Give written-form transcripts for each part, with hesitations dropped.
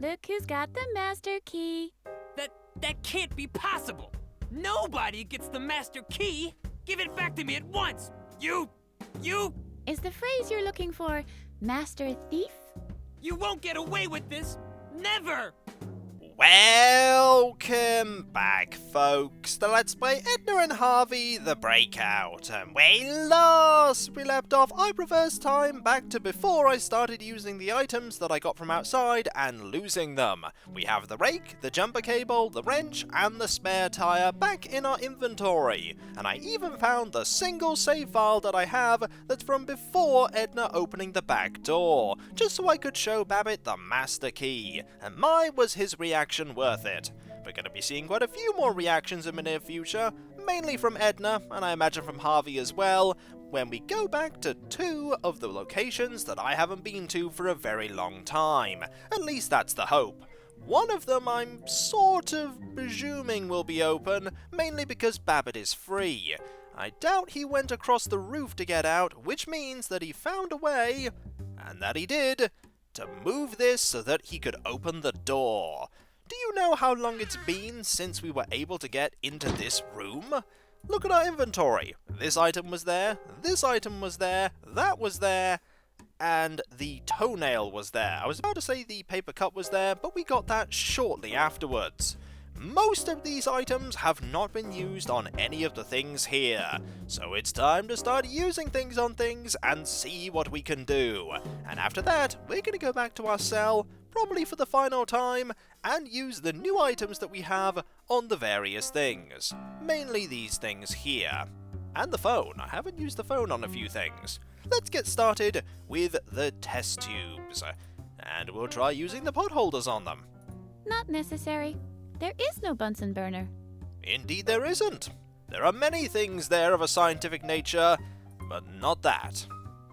Look who's got the master key. That can't be possible. Nobody gets the master key. Give it back to me at once. You. Is the phrase you're looking for master thief? You won't get away with this. Never. Welcome back, folks, to Let's Play Edna and Harvey, the Breakout. And when last we left off, I reversed time back to before I started using the items that I got from outside and losing them. We have the rake, the jumper cable, the wrench, and the spare tire back in our inventory. And I even found the single save file that I have that's from before Edna opening the back door, just so I could show Babbitt the master key. And my was his reaction worth it. We're going to be seeing quite a few more reactions in the near future, mainly from Edna, and I imagine from Harvey as well, when we go back to 2 of the locations that I haven't been to for a very long time. At least that's the hope. One of them I'm sort of presuming will be open, mainly because Babbitt is free. I doubt he went across the roof to get out, which means that he found a way, and that he did, to move this so that he could open the door. Do you know how long it's been since we were able to get into this room? Look at our inventory. This item was there, this item was there, that was there, and the toenail was there. I was about to say the paper cup was there, but we got that shortly afterwards. Most of these items have not been used on any of the things here, so it's time to start using things on things and see what we can do. And after that, we're going to go back to our cell, probably for the final time, and use the new items that we have on the various things. Mainly these things here. And the phone. I haven't used the phone on a few things. Let's get started with the test tubes. And we'll try using the pot holders on them. Not necessary. There is no Bunsen burner. Indeed there isn't. There are many things there of a scientific nature, but not that.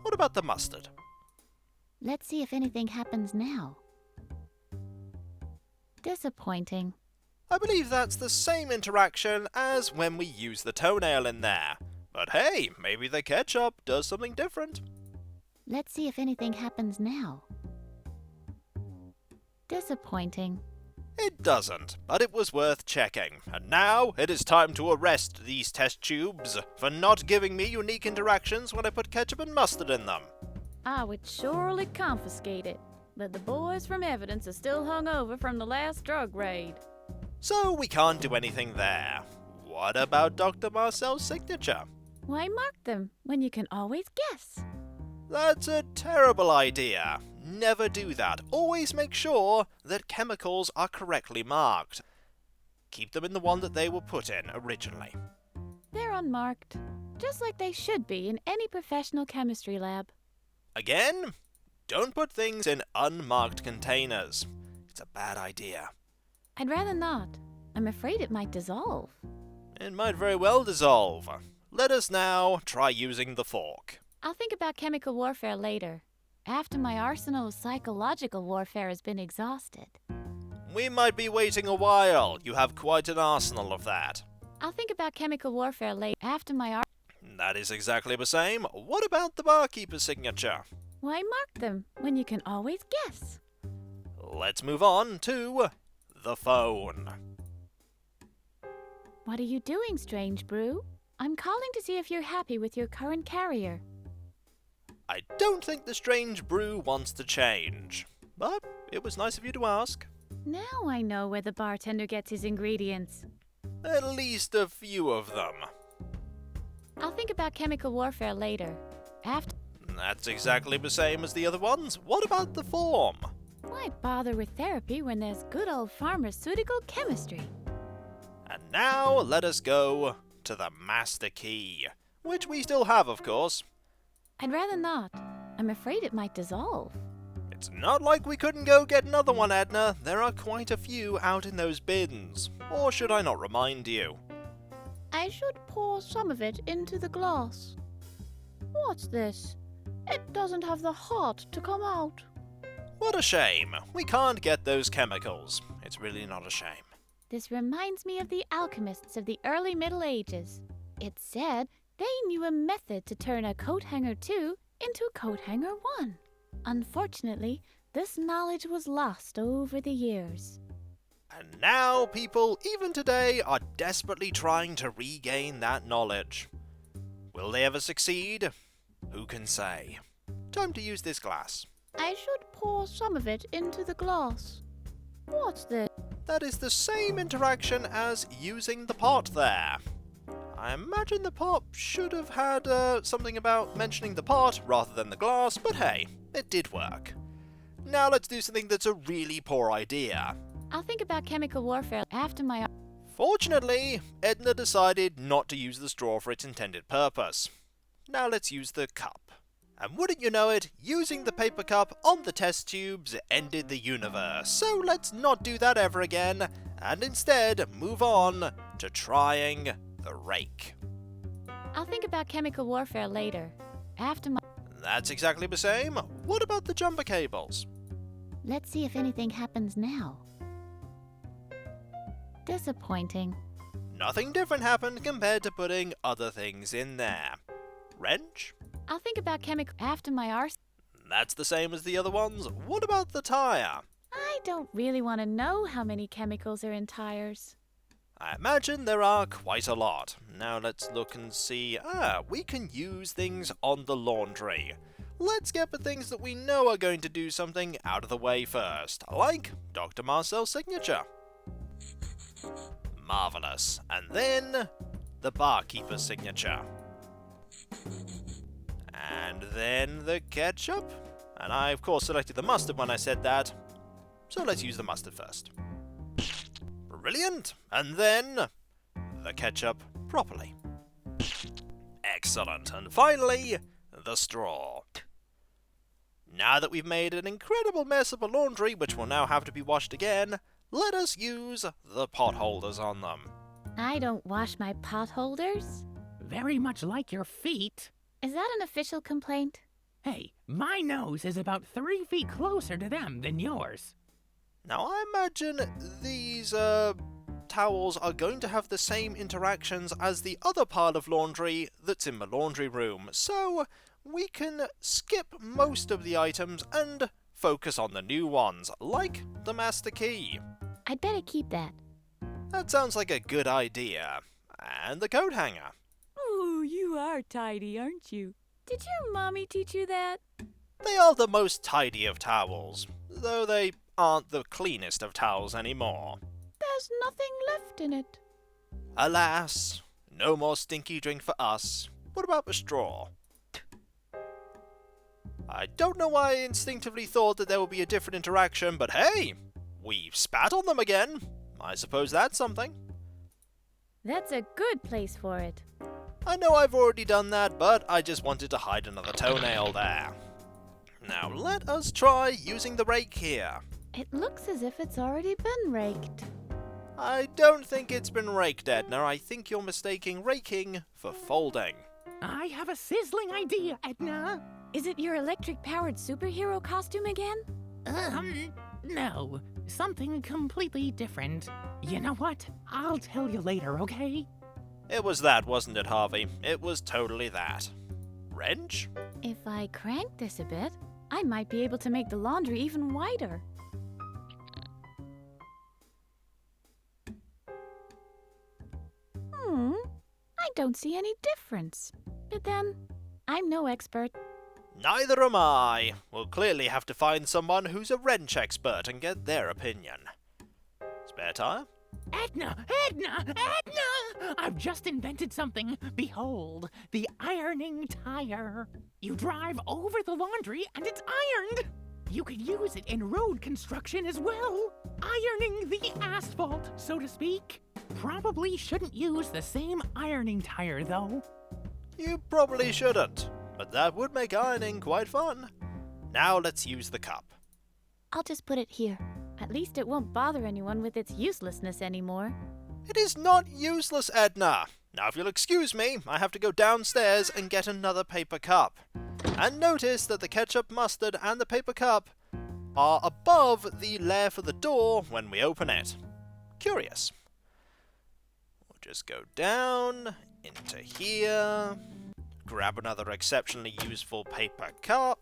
What about the mustard? Let's see if anything happens now. Disappointing. I believe that's the same interaction as when we use the toenail in there. But hey, maybe the ketchup does something different. Let's see if anything happens now. Disappointing. It doesn't, but it was worth checking. And now it is time to arrest these test tubes for not giving me unique interactions when I put ketchup and mustard in them. I would surely confiscate it, but the boys from evidence are still hung over from the last drug raid. So we can't do anything there. What about Dr. Marcel's signature? Why mark them when you can always guess? That's a terrible idea. Never do that. Always make sure that chemicals are correctly marked. Keep them in the one that they were put in originally. They're unmarked, just like they should be in any professional chemistry lab. Again, don't put things in unmarked containers. It's a bad idea. I'd rather not. I'm afraid it might dissolve. It might very well dissolve. Let us now try using the fork. I'll think about chemical warfare later, after my arsenal of psychological warfare has been exhausted. We might be waiting a while. You have quite an arsenal of that. I'll think about chemical warfare later, after my That is exactly the same. What about the barkeeper's signature? Why mark them when you can always guess? Let's move on to the phone. What are you doing, Strange Brew? I'm calling to see if you're happy with your current carrier. I don't think the Strange Brew wants to change, but it was nice of you to ask. Now I know where the bartender gets his ingredients. At least a few of them. I'll think about chemical warfare later, after... That's exactly the same as the other ones. What about the form? Why bother with therapy when there's good old pharmaceutical chemistry? And now let us go to the master key, which we still have, of course. I'd rather not. I'm afraid it might dissolve. It's not like we couldn't go get another one, Edna. There are quite a few out in those bins. Or should I not remind you? I should pour some of it into the glass. What's this? It doesn't have the heart to come out. What a shame. We can't get those chemicals. It's really not a shame. This reminds me of the alchemists of the early Middle Ages. It said they knew a method to turn a coat hanger 2 into a coat hanger 1. Unfortunately, this knowledge was lost over the years. And now people, even today, are desperately trying to regain that knowledge. Will they ever succeed? Who can say? Time to use this glass. I should pour some of it into the glass. What's this? That is the same interaction as using the pot there. I imagine the pot should have had something about mentioning the pot rather than the glass, but hey, it did work. Now let's do something that's a really poor idea. I'll think about chemical warfare after my... Fortunately, Edna decided not to use the straw for its intended purpose. Now let's use the cup. And wouldn't you know it, using the paper cup on the test tubes ended the universe. So let's not do that ever again, and instead move on to trying the rake. I'll think about chemical warfare later. After my... That's exactly the same. What about the jumper cables? Let's see if anything happens now. Disappointing. Nothing different happened compared to putting other things in there. Wrench? I'll think about chemical after my arse. That's the same as the other ones. What about the tire? I don't really want to know how many chemicals are in tires. I imagine there are quite a lot. Now let's look and see. We can use things on the laundry. Let's get the things that we know are going to do something out of the way first, like Dr. Marcel's signature. Marvelous. And then the barkeeper's signature. And then the ketchup. And I, of course, selected the mustard when I said that. So let's use the mustard first. Brilliant. And then the ketchup properly. Excellent. And finally, the straw. Now that we've made an incredible mess of the laundry, which will now have to be washed again, let us use the pot holders on them. I don't wash my pot holders. Very much like your feet. Is that an official complaint? Hey, my nose is about 3 feet closer to them than yours. Now I imagine these towels are going to have the same interactions as the other pile of laundry that's in the laundry room, so we can skip most of the items and focus on the new ones, like the master key. I'd better keep that. That sounds like a good idea. And the coat hanger. Ooh, you are tidy, aren't you? Did your mommy teach you that? They are the most tidy of towels, though they aren't the cleanest of towels anymore. There's nothing left in it. Alas, no more stinky drink for us. What about the straw? I don't know why I instinctively thought that there would be a different interaction, but hey, we've spat on them again. I suppose that's something. That's a good place for it. I know I've already done that, but I just wanted to hide another toenail there. Now let us try using the rake here. It looks as if it's already been raked. I don't think it's been raked, Edna. I think you're mistaking raking for folding. I have a sizzling idea, Edna. Is it your electric-powered superhero costume again? No. Something completely different. You know what? I'll tell you later, okay? It was that, wasn't it, Harvey? It was totally that. Wrench? If I crank this a bit, I might be able to make the laundry even wider. I don't see any difference. But then, I'm no expert. Neither am I. We'll clearly have to find someone who's a wrench expert and get their opinion. Spare tire? Edna! I've just invented something. Behold, the ironing tire. You drive over the laundry and it's ironed. You could use it in road construction as well. Ironing the asphalt, so to speak. Probably shouldn't use the same ironing tire, though. You probably shouldn't, but that would make ironing quite fun. Now let's use the cup. I'll just put it here. At least it won't bother anyone with its uselessness anymore. It is not useless, Edna. Now if you'll excuse me, I have to go downstairs and get another paper cup. And notice that the ketchup, mustard, and the paper cup are above the layer for the door when we open it. Curious. We'll just go down into here, grab another exceptionally useful paper cup.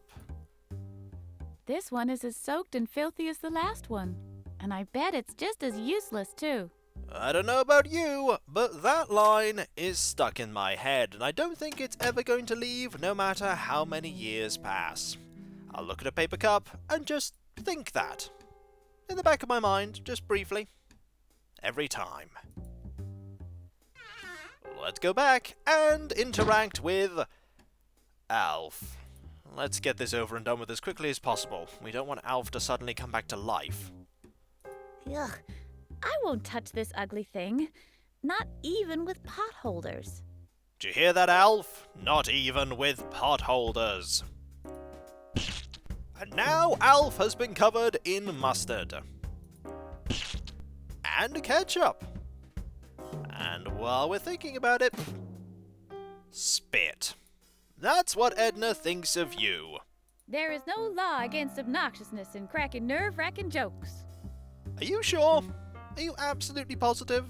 This one is as soaked and filthy as the last one. And I bet it's just as useless, too. I don't know about you, but that line is stuck in my head, and I don't think it's ever going to leave no matter how many years pass. I'll look at a paper cup and just think that. In the back of my mind, just briefly. Every time. Let's go back and interact with Alf. Let's get this over and done with as quickly as possible. We don't want Alf to suddenly come back to life. Ugh, I won't touch this ugly thing. Not even with potholders. Do you hear that, Alf? Not even with potholders. And now Alf has been covered in mustard. And ketchup. And while we're thinking about it, spit. That's what Edna thinks of you. There is no law against obnoxiousness and cracking nerve-wracking jokes. Are you sure? Are you absolutely positive?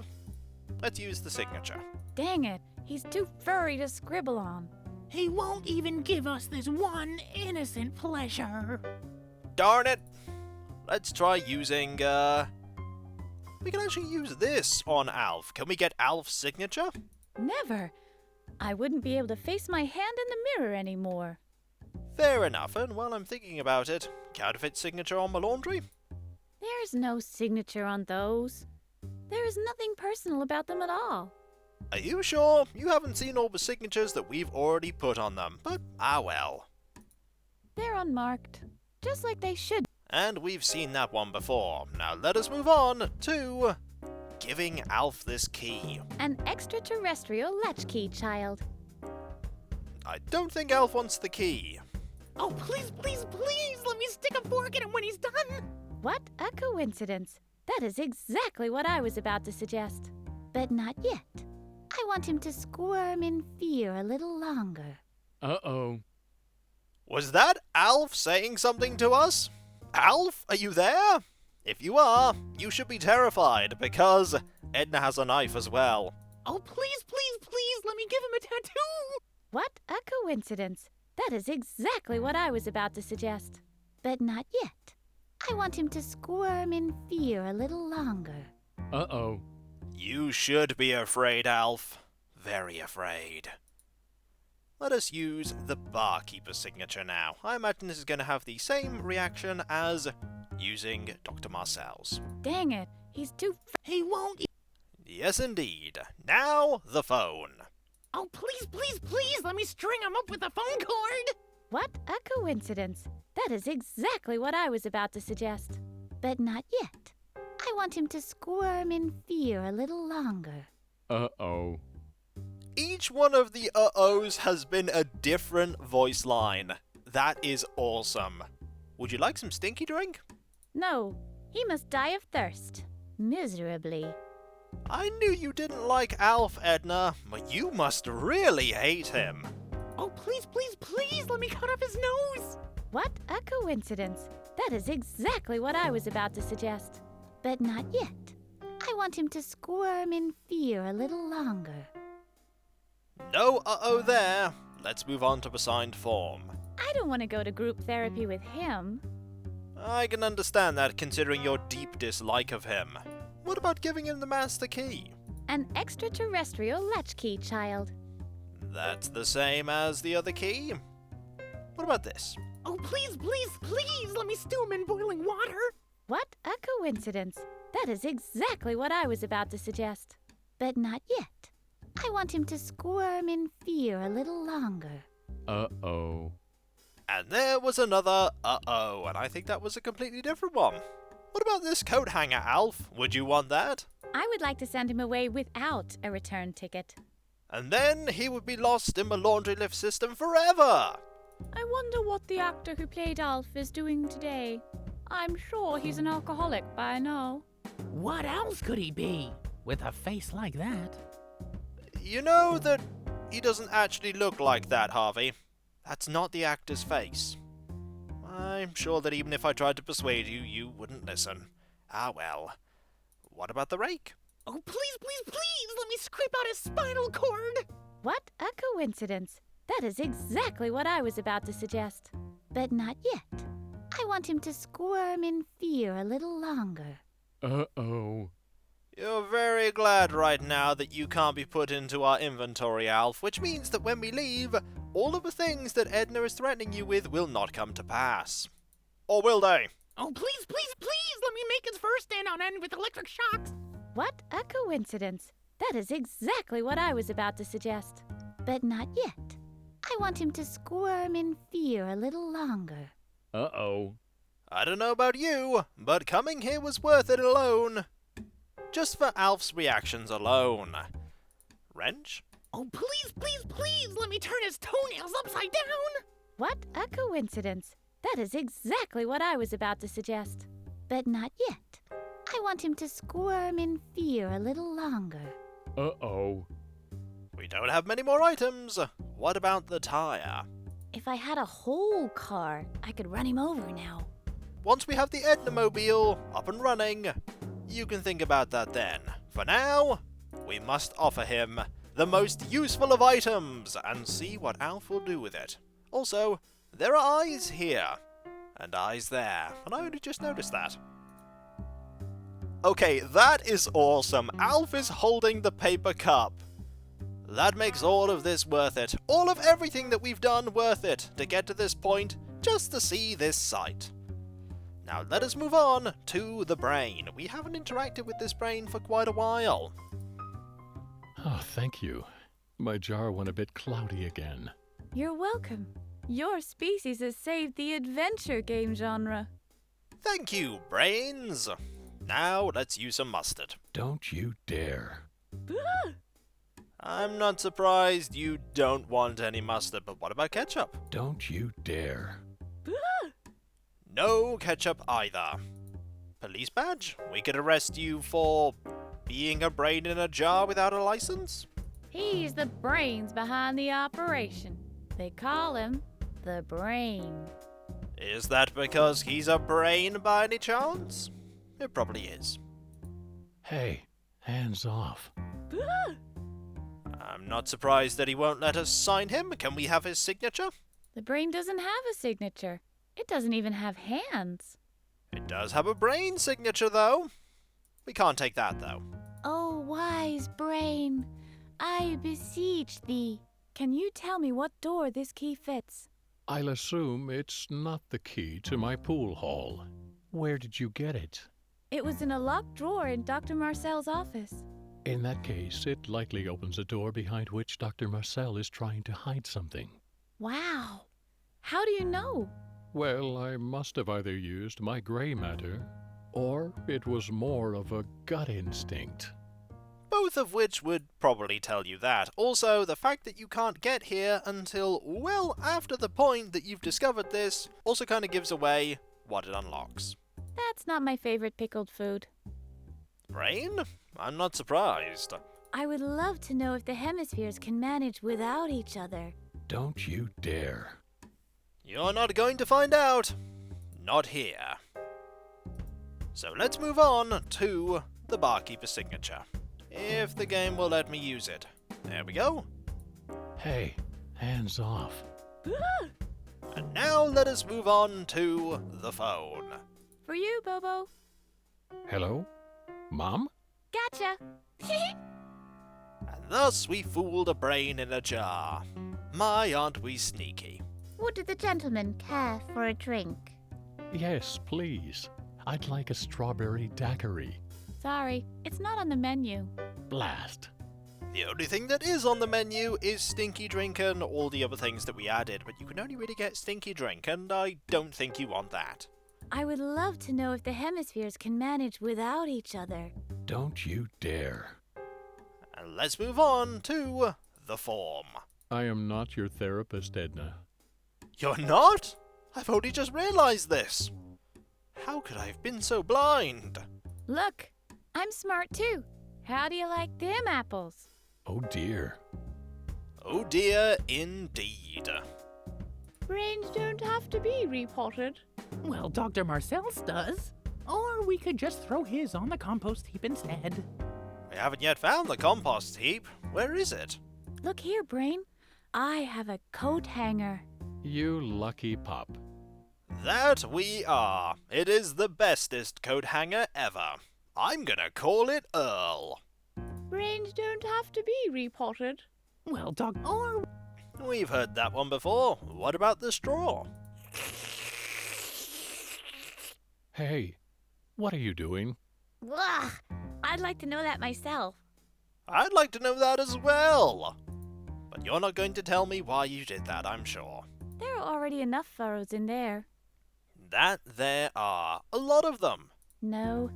Let's use the signature. Dang it, he's too furry to scribble on. He won't even give us this one innocent pleasure. Darn it! Let's try using, we can actually use this on Alf. Can we get Alf's signature? Never. I wouldn't be able to face my hand in the mirror anymore. Fair enough, and while I'm thinking about it, counterfeit signature on my laundry? There's no signature on those. There is nothing personal about them at all. Are you sure? You haven't seen all the signatures that we've already put on them, but well. They're unmarked, just like they should. And we've seen that one before. Now let us move on to giving Alf this key. An extraterrestrial latchkey, child. I don't think Alf wants the key. Oh, please, please, please, let me stick a fork in him when he's done. What a coincidence. That is exactly what I was about to suggest. But not yet. I want him to squirm in fear a little longer. Uh-oh. Was that Alf saying something to us? Alf, are you there? If you are, you should be terrified, because Edna has a knife as well. Oh, please, please, please, let me give him a tattoo. What a coincidence. That is exactly what I was about to suggest. But not yet. I want him to squirm in fear a little longer. Uh-oh. You should be afraid, Alf. Very afraid. Let us use the barkeeper's signature now. I imagine this is going to have the same reaction as using Dr. Marcel's. Dang it, he's too He won't. Yes, indeed. Now, the phone. Oh, please, please, please, let me string him up with a phone cord. What a coincidence. That is exactly what I was about to suggest. But not yet. I want him to squirm in fear a little longer. Uh-oh. Each one of the uh-ohs has been a different voice line. That is awesome. Would you like some stinky drink? No, he must die of thirst. Miserably. I knew you didn't like Alf, Edna, but you must really hate him. Oh, please, please, please, let me cut off his nose. What a coincidence. That is exactly what I was about to suggest. But not yet. I want him to squirm in fear a little longer. No uh-oh there. Let's move on to the signed form. I don't want to go to group therapy with him. I can understand that, considering your deep dislike of him. What about giving him the master key? An extraterrestrial latchkey, child. That's the same as the other key. What about this? Oh, please, please, please, let me stew him in boiling water. What a coincidence. That is exactly what I was about to suggest. But not yet. I want him to squirm in fear a little longer. Uh-oh. And there was another uh-oh, and I think that was a completely different one. What about this coat hanger, Alf? Would you want that? I would like to send him away without a return ticket. And then he would be lost in the laundry lift system forever! I wonder what the actor who played Alf is doing today. I'm sure he's an alcoholic by now. What else could he be with a face like that? You know that he doesn't actually look like that, Harvey. That's not the actor's face. I'm sure that even if I tried to persuade you, you wouldn't listen. Ah well. What about the rake? Oh, please, please, please, let me scrape out his spinal cord. What a coincidence. That is exactly what I was about to suggest. But not yet. I want him to squirm in fear a little longer. Uh-oh. You're very glad right now that you can't be put into our inventory, Alf, which means that when we leave, all of the things that Edna is threatening you with will not come to pass. Or will they? Oh, please, please, please, let me make his first stand on end with electric shocks. What a coincidence. That is exactly what I was about to suggest. But not yet. I want him to squirm in fear a little longer. Uh-oh. I don't know about you, but coming here was worth it alone. Just for Alf's reactions alone. Wrench? Oh, please, please, please, let me turn his toenails upside down. What a coincidence. That is exactly what I was about to suggest. But not yet. I want him to squirm in fear a little longer. Uh-oh. We don't have many more items. What about the tire? If I had a whole car, I could run him over now. Once we have the Ednamobile up and running, you can think about that then. For now, we must offer him the most useful of items and see what Alf will do with it. Also, there are eyes here and eyes there, and I only just noticed that. Okay, that is awesome. Alf is holding the paper cup. That makes all of this worth it. All of everything that we've done worth it to get to this point, just to see this sight. Now let us move on to the brain. We haven't interacted with this brain for quite a while. Oh, thank you. My jar went a bit cloudy again. You're welcome. Your species has saved the adventure game genre. Thank you, brains. Now let's use some mustard. Don't you dare. I'm not surprised you don't want any mustard, but what about ketchup? Don't you dare. No ketchup either. Police badge? We could arrest you for being a brain in a jar without a license? He's the brains behind the operation. They call him the Brain. Is that because he's a brain by any chance? It probably is. Hey, hands off. I'm not surprised that he won't let us sign him. Can we have his signature? The Brain doesn't have a signature. It doesn't even have hands. It does have a brain signature, though. We can't take that, though. Oh, wise Brain, I beseech thee, can you tell me what door this key fits? I'll assume it's not the key to my pool hall. Where did you get it? It was in a locked drawer in Dr. Marcel's office. In that case, it likely opens a door behind which Dr. Marcel is trying to hide something. Wow. How do you know? Well, I must have either used my gray matter, or it was more of a gut instinct. Both of which would probably tell you that. Also, the fact that you can't get here until well after the point that you've discovered this also kind of gives away what it unlocks. That's not my favorite pickled food. Brain? I'm not surprised. I would love to know if the hemispheres can manage without each other. Don't you dare. You're not going to find out. Not here. So let's move on to the barkeeper's signature. If the game will let me use it. There we go. Hey, hands off. And now let us move on to the phone. For you, Bobo. Hello? Mom? Gotcha. And thus we fooled a brain in a jar. My, aren't we sneaky? Would the gentleman care for a drink? Yes, please. I'd like a strawberry daiquiri. Sorry, it's not on the menu. Blast. The only thing that is on the menu is stinky drink and all the other things that we added, but you can only really get stinky drink, and I don't think you want that. I would love to know if the hemispheres can manage without each other. Don't you dare. And let's move on to the form. I am not your therapist, Edna. You're not? I've only just realized this. How could I have been so blind? Look, I'm smart too. How do you like them apples? Oh dear. Oh dear, indeed. Brains don't have to be repotted. Well, Dr. Marcel's does. Or we could just throw his on the compost heap instead. We haven't yet found the compost heap. Where is it? Look here, Brain. I have a coat hanger. You lucky pup. That we are. It is the bestest coat hanger ever. I'm gonna call it Earl. Brains don't have to be repotted. Well, dog, or We've heard that one before. What about the straw? Hey, what are you doing? Ugh, I'd like to know that myself. I'd like to know that as well. But you're not going to tell me why you did that, I'm sure. There are already enough furrows in there. That there are. A lot of them. No,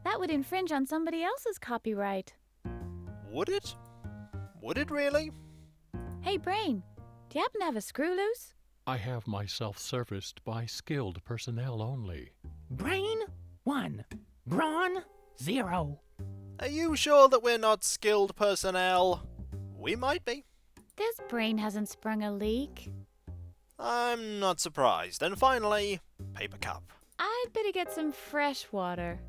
that would infringe on somebody else's copyright. Would it? Would it really? Hey, Brain, do you happen to have a screw loose? I have myself serviced by skilled personnel only. brain 1, brawn 0. Are you sure that we're not skilled personnel? We might be. This brain hasn't sprung a leak. I'm not surprised. And finally, paper cup. I'd better get some fresh water.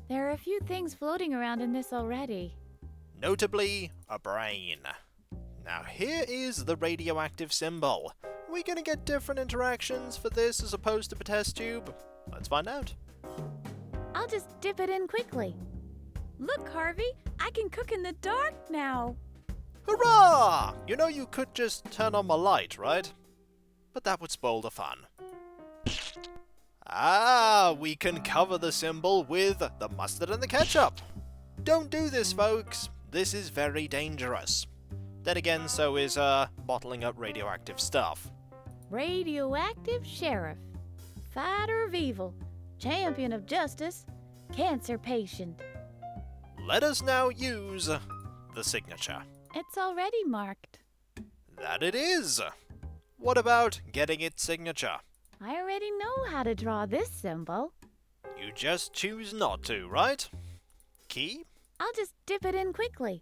There are a few things floating around in this already. Notably, a brain. Now here is the radioactive symbol. We're gonna get different interactions for this as opposed to a test tube. Let's find out. I'll just dip it in quickly. Look, Harvey, I can cook in the dark now. Hurrah! You know you could just turn on my light, right? But that would spoil the fun. Ah, we can cover the symbol with the mustard and the ketchup. Don't do this, folks. This is very dangerous. Then again, so is bottling up radioactive stuff. Radioactive sheriff, fighter of evil, champion of justice, cancer patient. Let us now use the signature. It's already marked. That it is. What about getting its signature? I already know how to draw this symbol. You just choose not to, right? Key? I'll just dip it in quickly.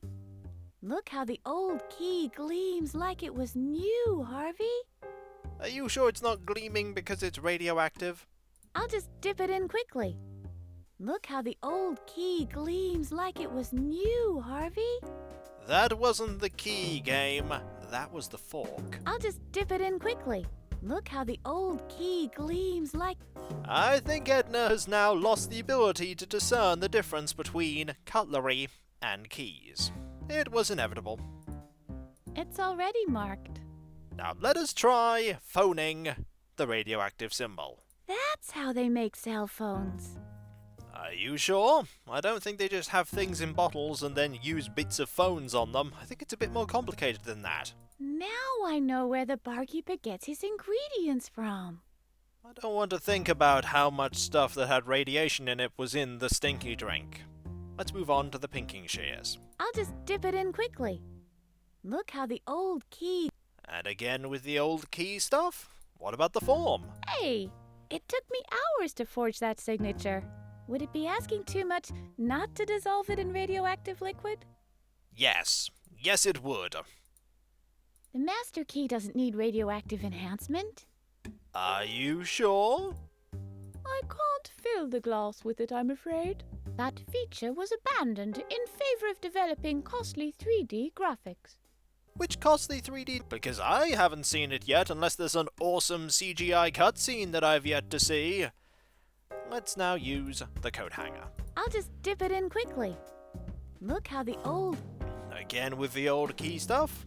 Look how the old key gleams like it was new, Harvey. Are you sure it's not gleaming because it's radioactive? I'll just dip it in quickly. Look how the old key gleams like it was new, Harvey. That wasn't the key, game. That was the fork. I'll just dip it in quickly. Look how the old key gleams like... I think Edna has now lost the ability to discern the difference between cutlery and keys. It was inevitable. It's already marked. Now let us try phoning the radioactive symbol. That's how they make cell phones. Are you sure? I don't think they just have things in bottles and then use bits of phones on them. I think it's a bit more complicated than that. Now I know where the barkeeper gets his ingredients from. I don't want to think about how much stuff that had radiation in it was in the stinky drink. Let's move on to the pinking shears. I'll just dip it in quickly. Look how the old key... And again with the old key stuff? What about the form? Hey, it took me hours to forge that signature. Would it be asking too much not to dissolve it in radioactive liquid? Yes. Yes, it would. The master key doesn't need radioactive enhancement. Are you sure? I can't fill the glass with it, I'm afraid. That feature was abandoned in favor of developing costly 3D graphics. Which costly 3D? Because I haven't seen it yet unless there's an awesome CGI cutscene that I've yet to see. Let's now use the coat hanger. I'll just dip it in quickly. Look how the old... Again with the old key stuff?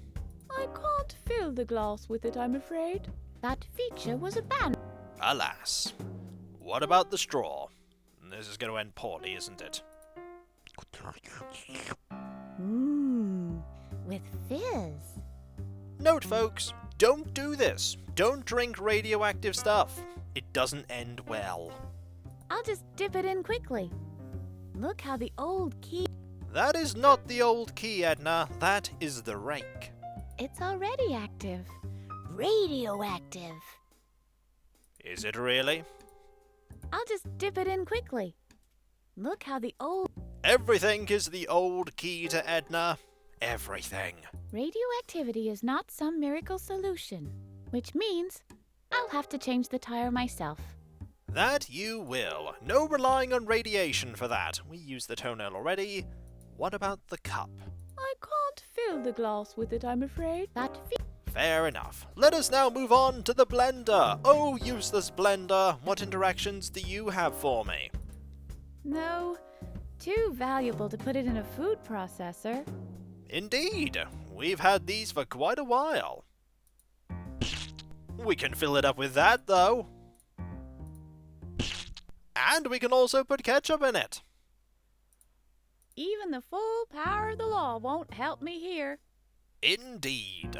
I can't fill the glass with it, I'm afraid. That feature was abandoned. Alas. What about the straw? This is going to end poorly, isn't it? With fizz. Note, folks, don't do this. Don't drink radioactive stuff. It doesn't end well. I'll just dip it in quickly. Look how the old key... That is not the old key, Edna. That is the rake. It's already active. Radioactive. Is it really? I'll just dip it in quickly. Look how the old... Everything is the old key to Edna. Everything. Radioactivity is not some miracle solution, which means I'll have to change the tire myself. That you will. No relying on radiation for that. We used the toenail already. What about the cup? I can't fill the glass with it, I'm afraid. That Fair enough. Let us now move on to the blender. Oh, useless blender, what interactions do you have for me? No, too valuable to put it in a food processor. Indeed, we've had these for quite a while. We can fill it up with that, though. And we can also put ketchup in it. Even the full power of the law won't help me here. Indeed.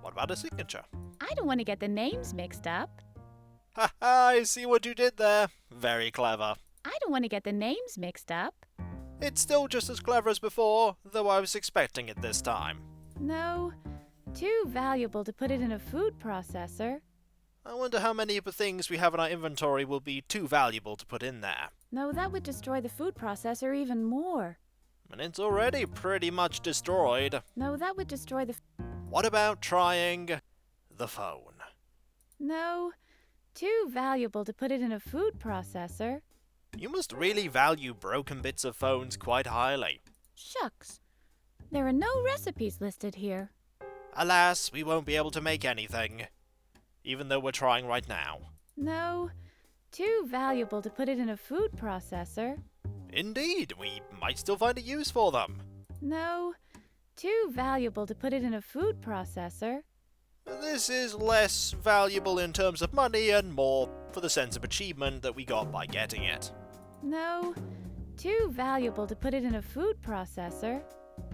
What about a signature? I don't want to get the names mixed up. Ha ha, I see what you did there. Very clever. I don't want to get the names mixed up. It's still just as clever as before, though I was expecting it this time. No, too valuable to put it in a food processor. I wonder how many of the things we have in our inventory will be too valuable to put in there. No, that would destroy the food processor even more. And it's already pretty much destroyed. No, that would destroy the... What about trying the phone? No, too valuable to put it in a food processor. You must really value broken bits of phones quite highly. Shucks. There are no recipes listed here. Alas, we won't be able to make anything. Even though we're trying right now. No, too valuable to put it in a food processor. Indeed, we might still find a use for them. No, too valuable to put it in a food processor. This is less valuable in terms of money and more for the sense of achievement that we got by getting it. No, too valuable to put it in a food processor.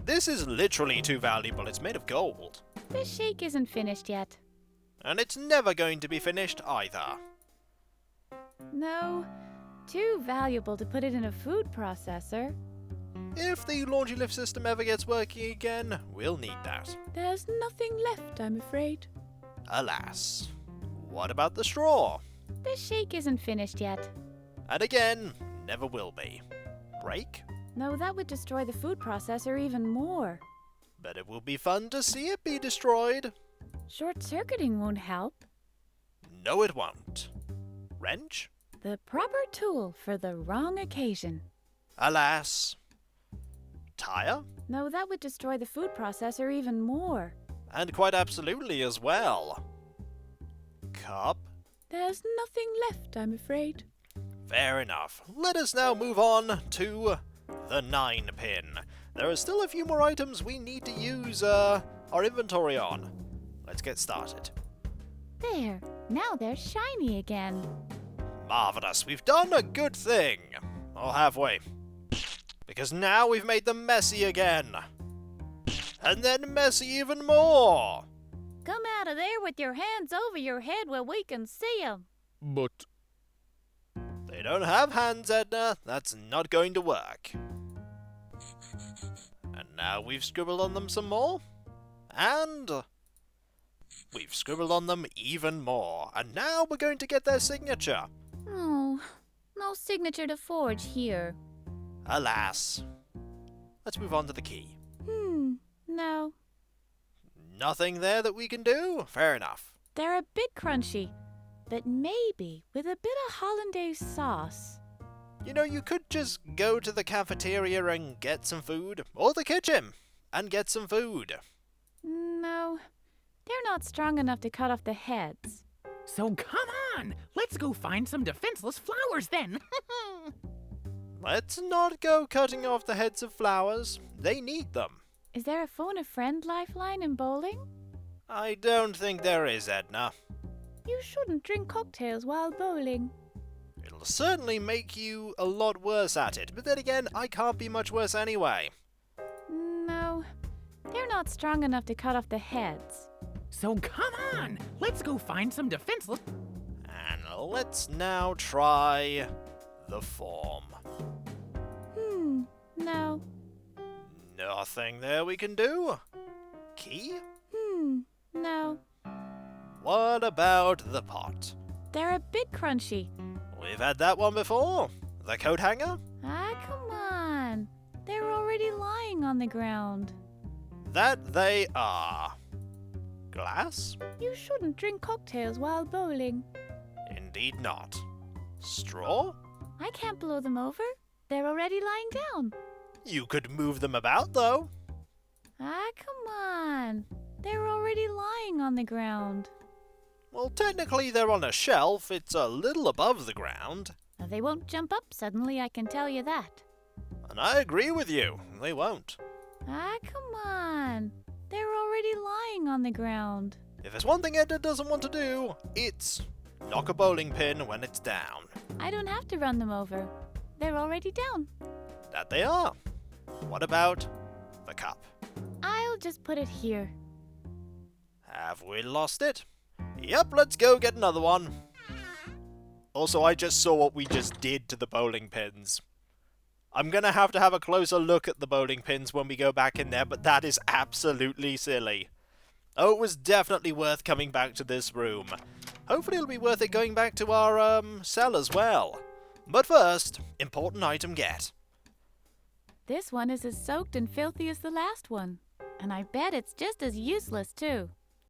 This is literally too valuable, it's made of gold. This shake isn't finished yet. And it's never going to be finished either. No, too valuable to put it in a food processor. If the laundry lift system ever gets working again, we'll need that. There's nothing left, I'm afraid. Alas. What about the straw? This shake isn't finished yet. And again, never will be. Break? No, that would destroy the food processor even more. But it will be fun to see it be destroyed. Short-circuiting won't help. No, it won't. Wrench? The proper tool for the wrong occasion. Alas. Tire? No, that would destroy the food processor even more. And quite absolutely as well. Cup? There's nothing left, I'm afraid. Fair enough. Let us now move on to the 9-pin. There are still a few more items we need to use our inventory on. Let's get started. There, now they're shiny again. Marvelous, we've done a good thing. Or have we? Because now we've made them messy again. And then messy even more. Come out of there with your hands over your head where we can see 'em. But They don't have hands, Edna. That's not going to work. And now we've scribbled on them some more. And we've scribbled on them even more. And now we're going to get their signature. Oh, no signature to forge here. Alas. Let's move on to the key. No. Nothing there that we can do? Fair enough. They're a bit crunchy, but maybe with a bit of hollandaise sauce. You know, you could just go to the cafeteria and get some food. Or the kitchen and get some food. No, they're not strong enough to cut off the heads. So come on, let's go find some defenseless flowers then. Let's not go cutting off the heads of flowers. They need them. Is there a phone-a-friend lifeline in bowling? I don't think there is, Edna. You shouldn't drink cocktails while bowling. It'll certainly make you a lot worse at it, but then again, I can't be much worse anyway. No, they're not strong enough to cut off the heads. So come on, let's go find some defenseless... And let's now try the form. No. Nothing there we can do. Key? No. What about the pot? They're a bit crunchy. We've had that one before. The coat hanger? Ah, come on. They're already lying on the ground. That they are. Glass? You shouldn't drink cocktails while bowling. Indeed not. Straw? I can't blow them over. They're already lying down. You could move them about, though. Ah, come on. They're already lying on the ground. Well, technically they're on a shelf. It's a little above the ground. Now, they won't jump up suddenly, I can tell you that. And I agree with you. They won't. Ah, come on. They're already lying on the ground. If there's one thing Edna doesn't want to do, it's knock a bowling pin when it's down. I don't have to run them over. They're already down. That they are. What about the cup? I'll just put it here. Have we lost it? Yep, let's go get another one. Also, I just saw what we just did to the bowling pins. I'm gonna have to have a closer look at the bowling pins when we go back in there, but that is absolutely silly. Oh, it was definitely worth coming back to this room. Hopefully it'll be worth it going back to our, cell as well. But first, important item get. This one is as soaked and filthy as the last one. And I bet it's just as useless, too.